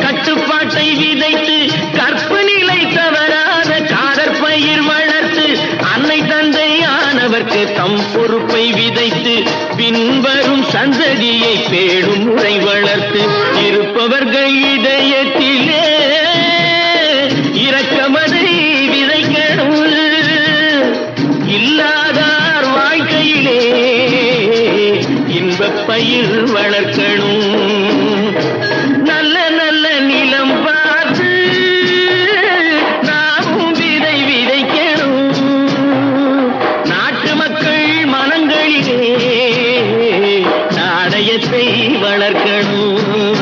கட்டுப்பாட்டை விதைத்து கற்பு நிலை தவறாத காதற்பயிர் வளர்த்து அன்னை தந்தையானவர்க்கு தம் பொறுப்பை விதைத்து பின்வரும் சந்ததியை பேடும் முறை வளர்த்து இருப்பவர்கள் இதயத்திலே இரக்கமதை விதைக்கணும், இல்லாதார் வாழ்க்கையிலே இன்பப் பயிர் வளர்க்கணும். நல்ல நல்ல நிலம் பார்த்து நாமும் விதை விதைக்கணும். நாட்டு மக்கள் மனங்களிலே நாணயத்தை வளர்க்கணும்.